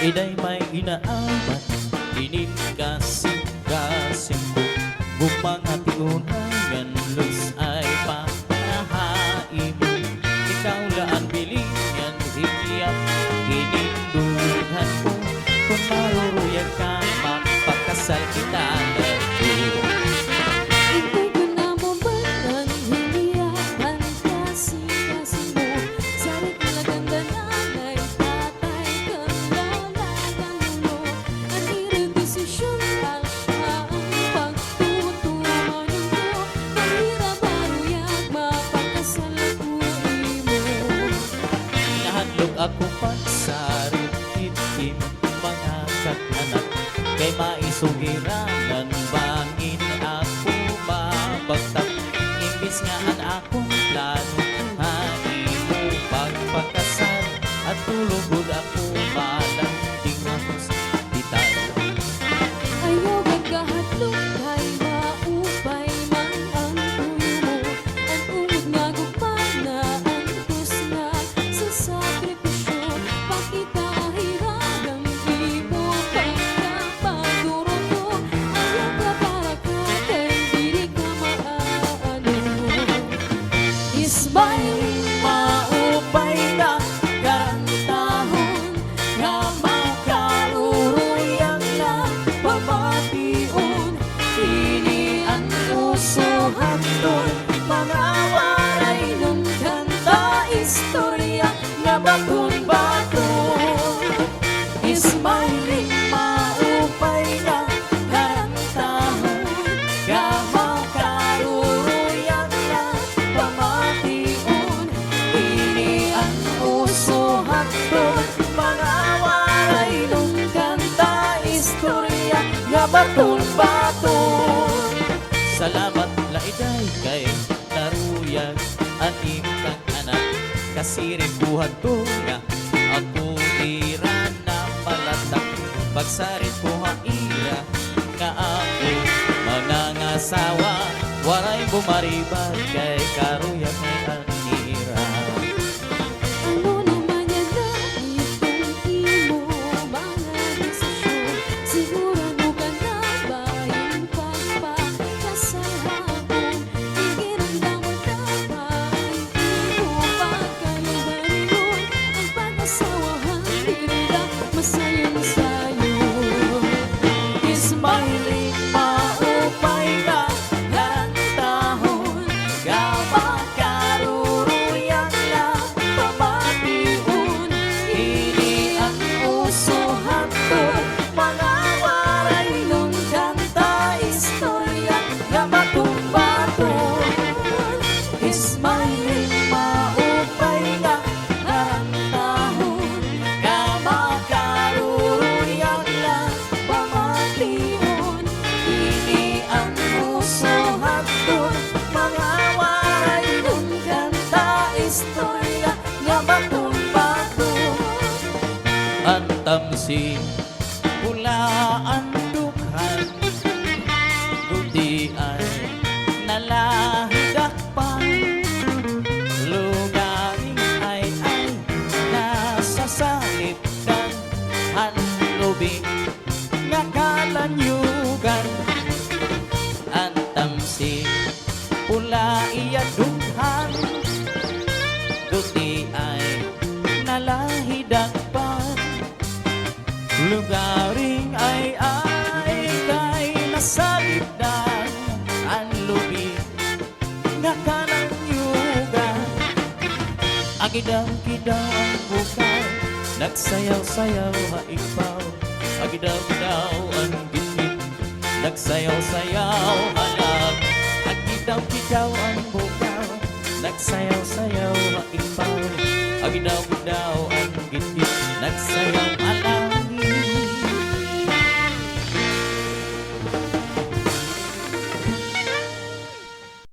Iday may inaabat, init kasing-kasing ko. Bumangati unangan, luz ay papahain mo. Ikaw laan bilingan, higiyap, inindulhan ko. Kung maruruyag ka, magpakasal kita na ko. Hintay ko na mabalan, hiniyakan kasing-kasing mo. Sarit na ganda nanay, tatay, kang lola, kang lolo. Ang iredesisyon lang siya ang pagtutunan ko. Mahirap maruyag, mapakasal ako imo. Nahadlok ako pagsarit, itim mga kakanak. Kay maisugiranan, bangin ako mabagtak. Imbis nga ang akong plano, hani mo pagpakasal. At tulugod ako malanding ako sa hospital. Ayaw gagahatlok kay maupay man ang tuyo mo. Ang ungod nga gugmana, ang tus nga sa sakripisyo. Pakita ahiragang imo pagkapaguro ko. Ayaw ka para ka kay dili ka maano. Ismail Maupay na karantahon, nga makaruruyang na pamation. Ini ang usuhan doon, mga waray nung kanta istorya nga baton-baton. Ismailing maupay na karantahon, nga makaruruyang na pamation. Ini ang usuhan doon, mga waray nung kanta istorya nga baton-baton. Salamat laiday kay naruyag aning kang anak. Kasiring buhat ko nga ako ira na malatak. Pagsarit ko haira nga ako manangasawa. Waray bumaribag kay karuyag may anira. Ano naman yan na itong imo mga desisyon? Sigurado ka na ba yung pagpakasal hapon? Ikiramdaman na ba imo pagkayamanon? Ang pag-asawahan tila masayang sayo. Ismailing maupay na karantahon, nga makaruruyang na pamation. Ini ang usuhan doon, mga waray nung kanta istorya nga baton-baton. Ismailing maupay na karantahon, nga makaruruyang na pamation. Ini ang usuhan doon, mga waray nung kanta istorya nga baton-baton. Ang tamsi pulaan dukhan, kundi ay nalahidakpan. Lugaring ay nasasalitan, hanlubing nga kalanyugan. Ang tamsi pula iya dukhan, kundi ay nalahidakpan. Lugaring ay kay nasalipdan, ang lubi nga kananyugan. Agidaw-gidaw ang bukal, nagsayaw-sayaw haipaw. Agidaw-gidaw ang gitgit, nagsayaw-sayaw halag. Agidaw-gidaw ang bukal, nagsayaw-sayaw haipaw. Agidaw-gidaw